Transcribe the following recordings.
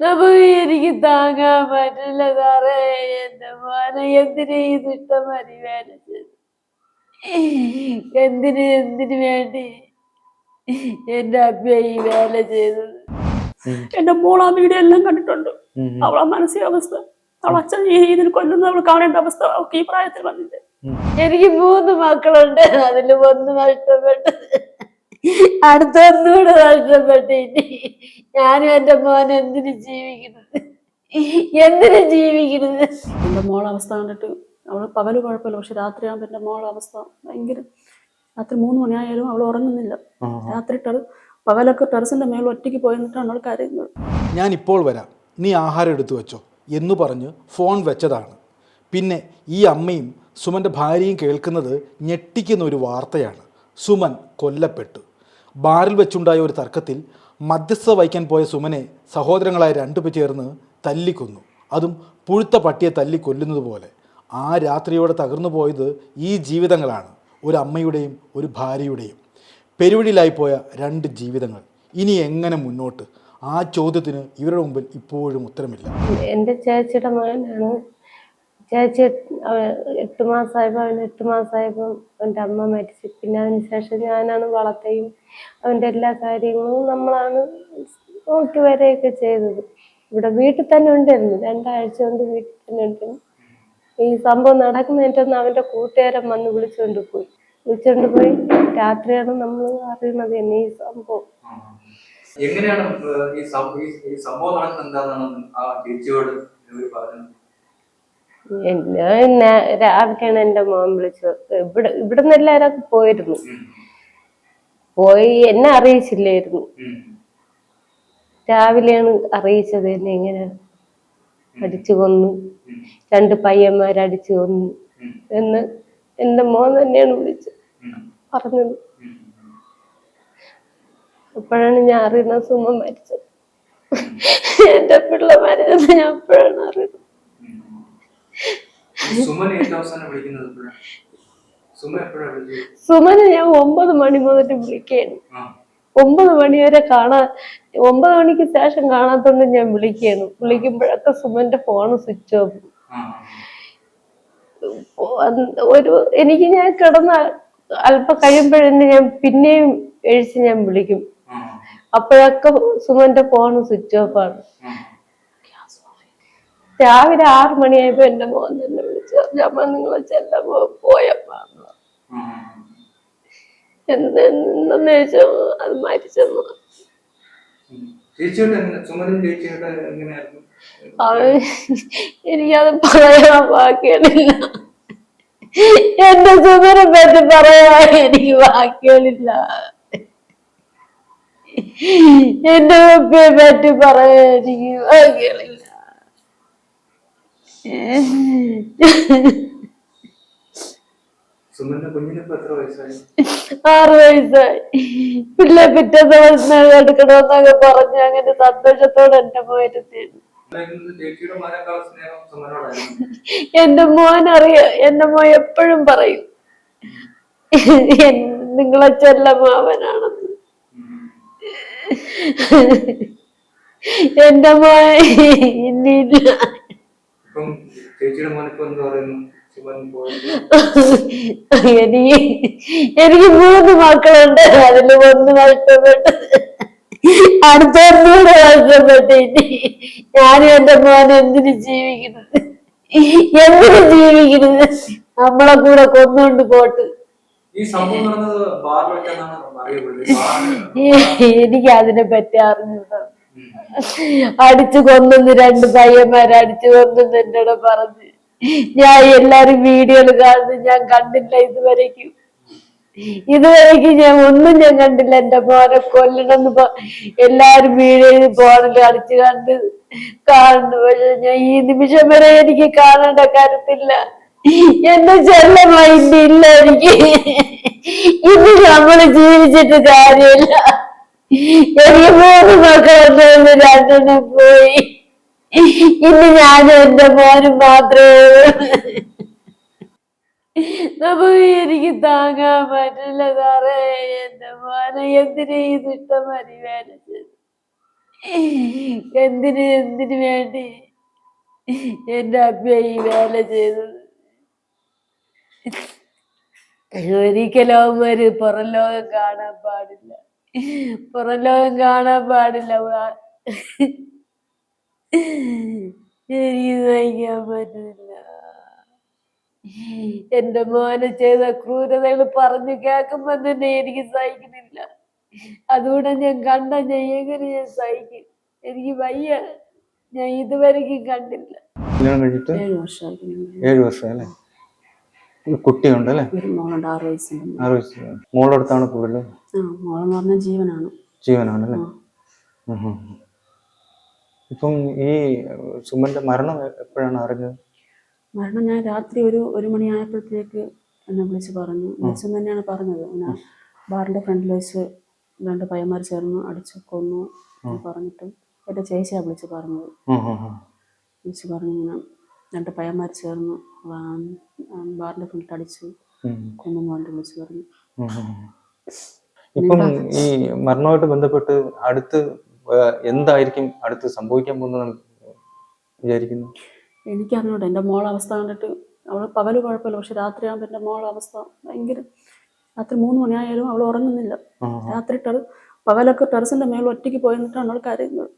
നമുക്ക് എനിക്ക് താങ്ങാൻ പറ്റില്ല സാറേ. എന്റെ മോനെ എന്തിനു ഈ ദുഷ്ടമതി വേല ചെയ്തു? എന്തിനു വേണ്ടി എന്റെ അമ്മ ഈ വേല ചെയ്തത്? എന്റെ മോൾ ആ വീഡിയോ എല്ലാം കണ്ടിട്ടുണ്ട്. അവളെ മാനസികാവസ്ഥ, അവളെ അച്ഛൻ ഇതിന് കൊല്ലുന്ന അവൾ കാണേണ്ട അവസ്ഥ അവൾക്ക് ഈ പ്രായത്തിൽ വന്നിട്ട്. എനിക്ക് 3 മക്കളുണ്ട്. അതില് 1 നഷ്ടപ്പെട്ടു, അടുത്ത 1 നഷ്ടപ്പെട്ടിട്ട് ഞാനും എന്റെ മോനെ എന്തിനു ജീവിക്കുന്നത്? എന്റെ മോളെ അവസ്ഥ കണ്ടിട്ട് അവള് പകല് കുഴപ്പമില്ല, പക്ഷെ രാത്രിയാകുമ്പോ എന്റെ മോളെ അവസ്ഥ ഭയങ്കര. രാത്രി 3 മണിയായാലും അവൾ ഉറങ്ങുന്നില്ല. രാത്രി പകലൊക്കെ ടെറസിന്റെ മേൽ ഒറ്റയ്ക്ക് പോയിട്ടാണ് അവൾ കരയുന്നത്. ഞാൻ ഇപ്പോൾ വരാം, നീ ആഹാരം എടുത്തു വെച്ചോ എന്ന് പറഞ്ഞ് ഫോൺ വെച്ചതാണ്. പിന്നെ ഈ അമ്മയും സുമൻ്റെ ഭാര്യയും കേൾക്കുന്നത് ഞെട്ടിക്കുന്ന ഒരു വാർത്തയാണ്. സുമൻ കൊല്ലപ്പെട്ടു. ബാറിൽ വെച്ചുണ്ടായ ഒരു തർക്കത്തിൽ മധ്യസ്ഥത വഹിക്കാൻ പോയ സുമനെ സഹോദരങ്ങളായ 2 പേർ ചേർന്ന് തല്ലിക്കൊന്നു. അതും പുഴുത്ത പട്ടിയെ തല്ലിക്കൊല്ലുന്നത് പോലെ. ആ രാത്രിയോടെ തകർന്നു പോയത് ഈ ജീവിതങ്ങളാണ്, ഒരു അമ്മയുടെയും ഒരു ഭാര്യയുടെയും. പെരുവഴിയിലായിപ്പോയ 2 ജീവിതങ്ങൾ. ഇനി എങ്ങനെ മുന്നോട്ട്? ആ ചോദ്യത്തിന് ഇവരുടെ മുമ്പിൽ ഇപ്പോഴും ഉത്തരമില്ല. എൻ്റെ ചേച്ചിയുടെ മകനാണ്. ചേച്ചി 8 മാസമായപ്പോൾ അവൻ്റെ അമ്മ മരിച്ചു. പിന്നെ അതിനുശേഷം ഞാനാണ് വളർത്തുകയും അവൻ്റെ എല്ലാ കാര്യങ്ങളും നമ്മളാണ് നോക്കി വരികയൊക്കെ ചെയ്തത്. ഇവിടെ വീട്ടിൽ തന്നെ ഉണ്ടായിരുന്നു. 2 ആഴ്ച കൊണ്ട് വീട്ടിൽ തന്നെ ഉണ്ടായിരുന്നു. ഈ സംഭവം നടക്കുന്നതിൻ്റെ അവൻ്റെ കൂട്ടുകാരൻ വന്ന് വിളിച്ചുകൊണ്ട് പോയി. രാത്രിയാണ് നമ്മൾ അറിയുന്നത് തന്നെ ഈ സംഭവം. എങ്ങനെയാണ് ഈ സംഭവം നടക്കുന്നത്? രാവിലെയാണ് എന്റെ മോൻ വിളിച്ചത്. ഇവിടുന്ന് എല്ലാരും പോയിരുന്നു. എന്നെ അറിയിച്ചില്ലായിരുന്നു. രാവിലെയാണ് അറിയിച്ചത് എന്നെ ഇങ്ങനെ അടിച്ചു കൊന്നു, 2 പയ്യന്മാരടിച്ചു കൊന്നു എന്ന് എന്റെ മോൻ തന്നെയാണ് വിളിച്ചത് പറഞ്ഞത്. അപ്പോഴാണ് ഞാൻ അറിയുന്നത് സുമ മരിച്ചത്. എന്റെ പിള്ള മരിച്ചത് ഞാൻ അപ്പോഴാണ് അറിയുന്നത്. സുമനെ ഞാൻ 9 മണി മുതൽ വിളിക്കുകയാണ്. 9 മണി വരെ 9 മണിക്ക് ശേഷം കാണാത്തോണ്ട് ഞാൻ വിളിക്കുകയാണ്. വിളിക്കുമ്പോഴൊക്കെ സുമന്റെ ഫോണ് സ്വിച്ച് ഓഫ്. എനിക്ക് ഞാൻ കിടന്ന അല്പം കഴിയുമ്പോഴെന്നെ ഞാൻ പിന്നെയും ഞാൻ വിളിക്കും. അപ്പോഴൊക്കെ സുമന്റെ ഫോൺ സ്വിച്ച് ഓഫ് ആണ്. രാവിലെ 6 മണിയായപ്പോ എന്റെ മോൻ തന്നെ വിളിച്ചു, അമ്മ നിങ്ങളെ ചെല്ലാൻ പോയപ്പോ എന്തെന്ന് ചോദിച്ചോ അത് മരിച്ചെന്ന്. എനിക്കത് പറയാൻ ബാക്കിയാണില്ല. എന്റെ സുമനെ പറ്റി പറയാൻ എനിക്ക് ബാക്കിയാണില്ല. എന്റെ ഉപ്പയെ പറ്റി പറയാൻ എനിക്ക് ബാക്കിയാണില്ല. 6 വയസ്സായി. പിള്ളേ പിറ്റേ ദിവസം എടുക്കണമെന്നൊക്കെ പറഞ്ഞ് അങ്ങനെ സന്തോഷത്തോടെ എന്റെ മോനെത്തിയിരുന്നു. എന്റെ മോനറിയാം. എന്റെ മോൻ എപ്പോഴും പറയും നിങ്ങളെ ചെല്ലമാവനാണെന്ന്. എന്റെ മോൻ ഇനിയില്ല. എനിക്ക് 3 മക്കളുണ്ട്. അതില് 1 നഷ്ടപ്പെട്ടു, അടുത്ത 1 നഷ്ടപ്പെട്ടിട്ട് ഞാനും എന്റെ മോനെ എന്തിനു ജീവിക്കുന്നത്? നമ്മളെ കൂടെ കൊന്നുകൊണ്ട് പോട്ട്. എനിക്ക് അതിനെ പറ്റി അറിഞ്ഞൂടാ. അടിച്ചു കൊന്നു 2 പയ്യന്മാരെ അടിച്ചു കൊന്നു എന്നോട് പറഞ്ഞു. ഞാൻ എല്ലാരും വീഡിയോയില് കാണുന്നു, ഞാൻ കണ്ടില്ല ഇതുവരേക്കും ഞാൻ ഒന്നും കണ്ടില്ല. എന്റെ മോനെ കൊല്ലണമെന്ന് എല്ലാരും വീഡിയോയിൽ ഫോണിൽ അടിച്ചു കാണുന്നു. പക്ഷെ ഞാൻ ഈ നിമിഷം വരെ എനിക്ക് കാണേണ്ട കരുത്തില്ല. എന്റെ ചെല്ലമായി ഇല്ല എനിക്ക്. ഇത് നമ്മള് ജീവിച്ചിട്ട് കാര്യമില്ല. എനിക്ക് 3 മക്കളുണ്ടായിരുന്നു, 2 പോയി. ഇനി ഞാനും എന്റെ മോനും മാത്രമേ. നമുക്ക് എനിക്ക് താങ്ങാൻ പറ്റില്ല സാറേ. എന്റെ മോനെ എന്തിനു ഈ ദുഷ്ടമതി വേല ചെയ്തു? എന്തിനു വേണ്ടി എന്റെ അമ്മ ഈ വേല ചെയ്തത്? ഒരിക്കലും അവന്മാര് പുറം ലോകം കാണാൻ പാടില്ല, പുറം ലോകം കാണാൻ പാടില്ല. എനിക്ക് സഹിക്കാൻ പറ്റില്ല. എന്റെ മോനെ ചെയ്ത ക്രൂരതകൾ പറഞ്ഞു കേൾക്കുമ്പോ തന്നെ എനിക്ക് സഹിക്കുന്നില്ല. അതുകൊണ്ട് ഞാൻ ഞാൻ എങ്ങനെ ഞാൻ സഹിക്കും? എനിക്ക് വയ്യ. ഞാൻ ഇതുവരെയ്ക്കും കണ്ടില്ല. കല്യാണം കഴിച്ചിട്ട് 7 വർഷമായി. 7 വർഷം അല്ലേ? ഒരു കുട്ടിയുണ്ട് അല്ലേ? ഒരു മോളുണ്ട്, 6 വയസ്സുണ്ട്. 6 വയസ്സ്. മോളടുത്താണ് കൂടുതൽ? മോളെന്ന് പറഞ്ഞാൽ ജീവനാണ്. ജീവനാണല്ലേ? ഇപ്പം ഈ സുമന്റെ മരണം എപ്പോഴാണ് അറിഞ്ഞത്? മരണം ഞാൻ രാത്രി ഒരു മണിയായപ്പോഴത്തേക്ക് എന്നെ വിളിച്ച് പറഞ്ഞു. വിളിച്ചെന്ന് തന്നെയാണ് പറഞ്ഞത്. ഇങ്ങനെ ബാറിന്റെ ഫ്രണ്ടിൽ വെച്ച് 2 പയ്യന്മാർ ചേർന്ന് അടിച്ചു കൊന്നു പറഞ്ഞിട്ട് എൻ്റെ ചേച്ചിയാണ് വിളിച്ച് പറഞ്ഞത്. വിളിച്ച് പറഞ്ഞു ഇങ്ങനെ 2 പയ്യന്മാർ ചേർന്ന് ബാറിന്റെ ഫ്രണ്ടിൽ അടിച്ച് കൊന്നു പറഞ്ഞിട്ട് വിളിച്ച് പറഞ്ഞു. ഇപ്പം ഈ മരണവുമായിട്ട് ബന്ധപ്പെട്ട് അടുത്ത് എന്തായിരിക്കും അടുത്ത് സംഭവിക്കാൻ പോകുന്നത് വിചാരിക്കുന്നു? എനിക്കറിഞ്ഞൂടെ. എൻ്റെ മോളെ അവസ്ഥ കണ്ടിട്ട്, അവൾ പകല് കുഴപ്പമില്ല, പക്ഷെ രാത്രിയാകുമ്പോൾ എൻ്റെ മോളെ അവസ്ഥ ഭയങ്കര. രാത്രി 3 മണിയായാലും അവൾ ഉറങ്ങുന്നില്ല. രാത്രി പകലൊക്കെ ടെറസിന്റെ മേളിൽ ഒറ്റയ്ക്ക് പോയി നിന്നിട്ടാണ് അവൾ കരയുന്നത്.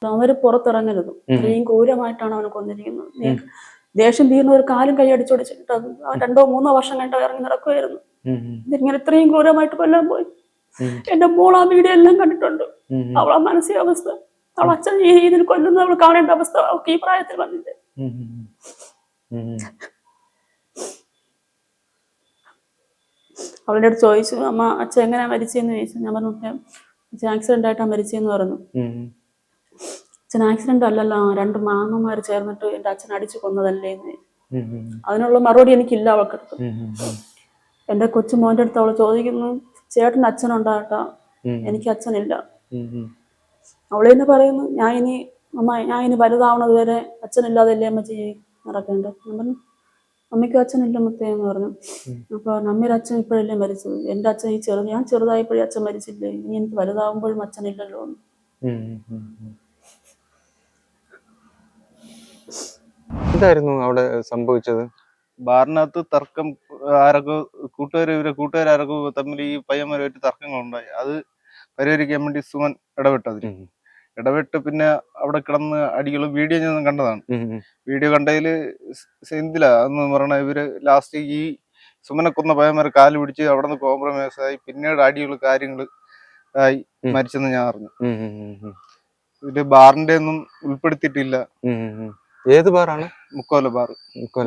അവര് പുറത്തിറങ്ങരുത്, ഇത്രയും ക്രൂരമായിട്ടാണ് അവനെ കൊന്നിരിക്കുന്നത്. ദേഷ്യം തീർന്ന ഒരു കാലും കൈ അടിച്ചോടിച്ചിട്ട് 2-3 വർഷം കഴിഞ്ഞിട്ട് ഇറങ്ങി നടക്കുമായിരുന്നു. ഇതിങ്ങനെ ഇത്രയും ക്രൂരമായിട്ട് കൊല്ലാൻ പോയി. എന്റെ മോൾ ആ വീഡിയോ എല്ലാം കണ്ടിട്ടുണ്ട്. അവളെ മാനസികാവസ്ഥ, അവൾ അച്ഛൻ ഈ രീതിയിൽ കൊല്ലുന്നത് അവൾ കാണേണ്ട അവസ്ഥ അവൾക്ക് ഈ പ്രായത്തിൽ വന്നിട്ട്. അവളുടെ അടുത്ത് ചോദിച്ചു, അമ്മ അച്ഛൻ എങ്ങനെയാ മരിച്ചെന്ന് ചോദിച്ചു. ഞാൻ പറഞ്ഞു അച്ഛൻ ആക്സിഡന്റ് ആയിട്ടാണ് മരിച്ചെന്ന് പറഞ്ഞു. അച്ഛൻ ആക്സിഡന്റ് അല്ലല്ലോ, 2 മാമന്മാർ ചേർന്നിട്ട് എന്റെ അച്ഛൻ അടിച്ചു കൊന്നതല്ലേ എന്ന്. അതിനുള്ള മറുപടി എനിക്കില്ല അവൾക്കടുത്ത്. എന്റെ കൊച്ചു മോന്റെ അടുത്ത് അവൾ ചോദിക്കുന്നു, ചേട്ടന് അച്ഛനുണ്ടാകട്ടാ, എനിക്ക് അച്ഛനില്ല. അവളെന്നെ പറയുന്നു, ഞാൻ ഇനി വലുതാവണത് വരെ അച്ഛനില്ലാതല്ലേ അമ്മച്ചി നടക്കേണ്ടത്. ഞാൻ പറഞ്ഞു അമ്മയ്ക്ക് അച്ഛനില്ല മുത്തേന്ന് പറഞ്ഞു. അപ്പൊ അമ്മയുടെ അച്ഛൻ ഇപ്പോഴല്ലേ മരിച്ചത്, എന്റെ അച്ഛൻ ഞാൻ ചെറുതായപ്പോഴേ അച്ഛൻ മരിച്ചില്ലേ, ഇനി എനിക്ക് വലുതാവുമ്പോഴും അച്ഛനില്ലല്ലോ. എന്തായിരുന്നു അവിടെ സംഭവിച്ചത്? ബാറിനകത്ത് തർക്കം, ആരൊക്കെ കൂട്ടുകാരൊക്കെ തമ്മിൽ ഈ പയ്യന്മാരുമായിട്ട് തർക്കങ്ങളുണ്ടായി. അത് പരിഹരിക്കാൻ വേണ്ടി സുമൻ ഇടപെട്ട് പിന്നെ അവിടെ കിടന്ന് അടികളും വീഡിയോ ഞാൻ കണ്ടതാണ്. വീഡിയോ കണ്ടതില് എന്ന് പറഞ്ഞ ഇവര് ലാസ്റ്റ് ഈ സുമനെ കൊന്ന പയ്യന്മാരെ കാല് പിടിച്ച് അവിടെ നിന്ന് കോംപ്രമൈസ് ആയി, പിന്നീട് അടികൾ കാര്യങ്ങൾ ആയി മരിച്ചെന്ന് ഞാൻ അറിഞ്ഞു. ഇതില് ബാറിന്റെ ഒന്നും ഉൾപ്പെടുത്തിയിട്ടില്ല. ഏത് ബാറാണ്? മുക്കോല ബാർ,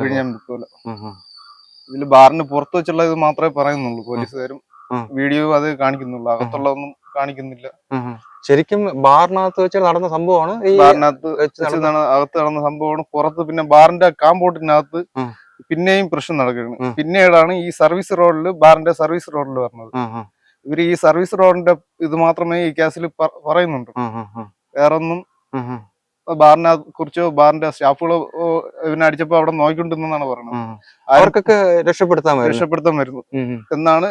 വിഴിഞ്ഞം മുക്കോല. ഇതില് ബാറിന് പുറത്ത് വെച്ചുള്ള ഇത് മാത്രമേ പറയുന്നുള്ളൂ പോലീസുകാരും. വീഡിയോ അത് കാണിക്കുന്നുള്ളൂ, അകത്തുള്ളതൊന്നും കാണിക്കുന്നില്ല. ശരിക്കും ബാറിനകത്ത് വെച്ച് നടന്ന സംഭവമാണ്, ബാറിനകത്ത് അകത്ത് നടന്ന സംഭവമാണ്. പുറത്ത് പിന്നെ ബാറിന്റെ കാമ്പൗണ്ടിനകത്ത് പിന്നെയും പ്രശ്നം നടക്കുകയാണ്. പിന്നീടാണ് ഈ സർവീസ് റോഡില്, ബാറിന്റെ സർവീസ് റോഡിൽ പറഞ്ഞത്. ഇവര് ഈ സർവീസ് റോഡിന്റെ ഇത് മാത്രമേ ഈ കേസിൽ പറയുന്നുണ്ട്, വേറൊന്നും ബാറിനെ കുറിച്ചോ ബാറിന്റെ സ്റ്റാഫുകളോ ഇവനെ അടിച്ചപ്പോ അവിടെ നോക്കിക്കൊണ്ടിരുന്നാണ് പറയുന്നത്. അവർക്കൊക്കെ രക്ഷപ്പെടുത്താൻ വരുന്നു എന്നാണ്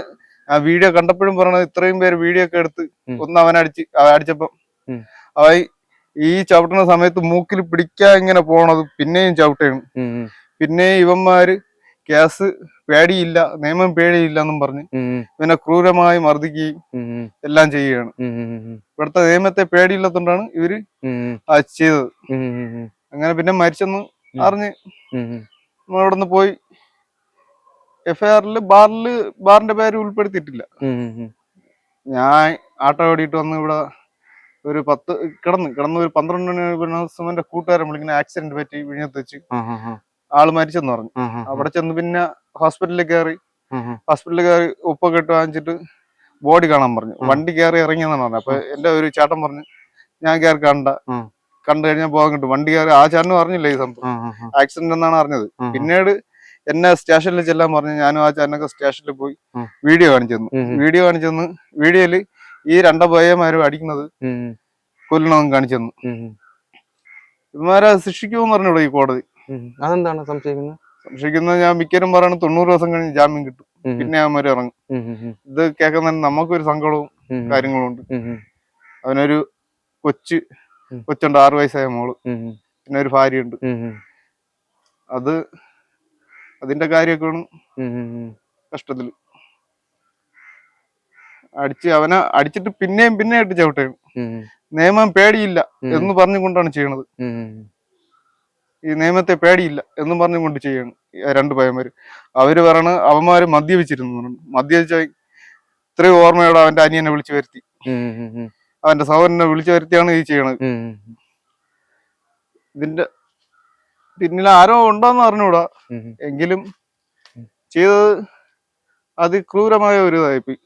ആ വീഡിയോ കണ്ടപ്പോഴും പറയണത്. ഇത്രയും പേര് വീഡിയോ ഒക്കെ എടുത്ത് ഒന്ന് അടിച്ചപ്പം ഈ ചവിട്ടുന്ന സമയത്ത് മൂക്കിൽ പിടിക്കാൻ ഇങ്ങനെ പോണത് പിന്നെയും ചവിട്ടയാണ്. പിന്നെയും ഇവന്മാര് കേസ് പേടിയില്ല, നിയമം പേടിയില്ല എന്നും പറഞ്ഞ് ഇവനെ ക്രൂരമായി മർദ്ദിക്കുകയും എല്ലാം ചെയ്യുകയാണ്. ഇവിടുത്തെ നിയമത്തെ പേടിയില്ലാത്തോണ്ടാണ് ഇവര് ചെയ്തത്. അങ്ങനെ പിന്നെ മരിച്ചെന്ന് അറിഞ്ഞ് അവിടെ നിന്ന് പോയി. എഫ്ഐആറിൽ ബാറിന്റെ പേര് ഉൾപ്പെടുത്തിയിട്ടില്ല. ഞാൻ ആട്ടോ ഓടിയിട്ട് വന്ന് ഇവിടെ ഒരു 10 കിടന്ന് ഒരു 12 മണി കൂട്ടുകാരൻ വിളിക്കുന്ന ആക്സിഡന്റ് പറ്റി വിഴിഞ്ഞത്ത് വെച്ച് ആള് മരിച്ചെന്ന് പറഞ്ഞു. അവിടെ ചെന്ന് പിന്നെ ഹോസ്പിറ്റലിൽ കയറി ഉപ്പൊക്കെ ഇട്ട് വാങ്ങിച്ചിട്ട് ബോഡി കാണാൻ പറഞ്ഞു. വണ്ടി കയറി ഇറങ്ങിയെന്നാണ് പറഞ്ഞത്. അപ്പൊ എന്റെ ഒരു ചേട്ടൻ പറഞ്ഞു ഞാൻ കയറി കണ്ടു കഴിഞ്ഞാൽ പോകാൻ കിട്ടും. വണ്ടി കയറി ആ ചേട്ടനും അറിഞ്ഞില്ല ഈ സംഭവം ആക്സിഡന്റ് എന്നാണ് അറിഞ്ഞത്. പിന്നീട് എന്നെ സ്റ്റേഷനിൽ ചെല്ലാൻ പറഞ്ഞു. ഞാനും ആ ചേട്ടനൊക്കെ സ്റ്റേഷനിൽ പോയി വീഡിയോ കാണിച്ചെന്ന് വീഡിയോയില് ഈ 2 പയ്യന്മാരും അടിക്കുന്നത് കൊല്ലണമെന്ന് കാണിച്ചെന്നു. ഇവന്മാരെ ശിക്ഷിക്കുമെന്ന് പറഞ്ഞോളൂ ഈ കോടതി. അതെന്താണ് സംശയിക്കുന്നത്? ഞാൻ മിക്കരും പറയണ 90 ദിവസം കഴിഞ്ഞ് ജാമ്യം കിട്ടും, പിന്നെ അവന്മാര് ഇറങ്ങും. ഇത് കേൾക്കുന്ന നമുക്കൊരു സങ്കടവും കാര്യങ്ങളും ഉണ്ട്. അവനൊരു കൊച്ചുണ്ട് 6 വയസ്സായ മോള്, പിന്നെ ഒരു ഭാര്യയുണ്ട്. അതിന്റെ കാര്യമൊക്കെയാണ് കഷ്ടത്തില്. അവനെ അടിച്ചിട്ട് പിന്നെയും ഇട്ട് ചവിട്ടുകയാണ്. നിയമം പേടിയില്ല എന്ന് പറഞ്ഞുകൊണ്ടാണ് ചെയ്യണത്. ഈ നിയമത്തെ പേടിയില്ല എന്നും പറഞ്ഞുകൊണ്ട് ചെയ്യണം 2 പയ്യന്മാര്. അവര് പറയണ അവന്മാര് മദ്യപിച്ചിരുന്നു. മദ്യപിച്ച ഇത്രയും ഓർമ്മയോടെ അവന്റെ അനിയനെ വിളിച്ചു വരുത്തി, അവന്റെ സഹോദരനെ വിളിച്ചു വരുത്തിയാണ് ഈ ചെയ്യണത്. ഇതിന്റെ പിന്നിൽ ആരോ ഉണ്ടോന്ന് അറിഞ്ഞൂടാ, എങ്കിലും ചെയ്തത് അതിക്രൂരമായ ഒരു ഇതായിപ്പോയി.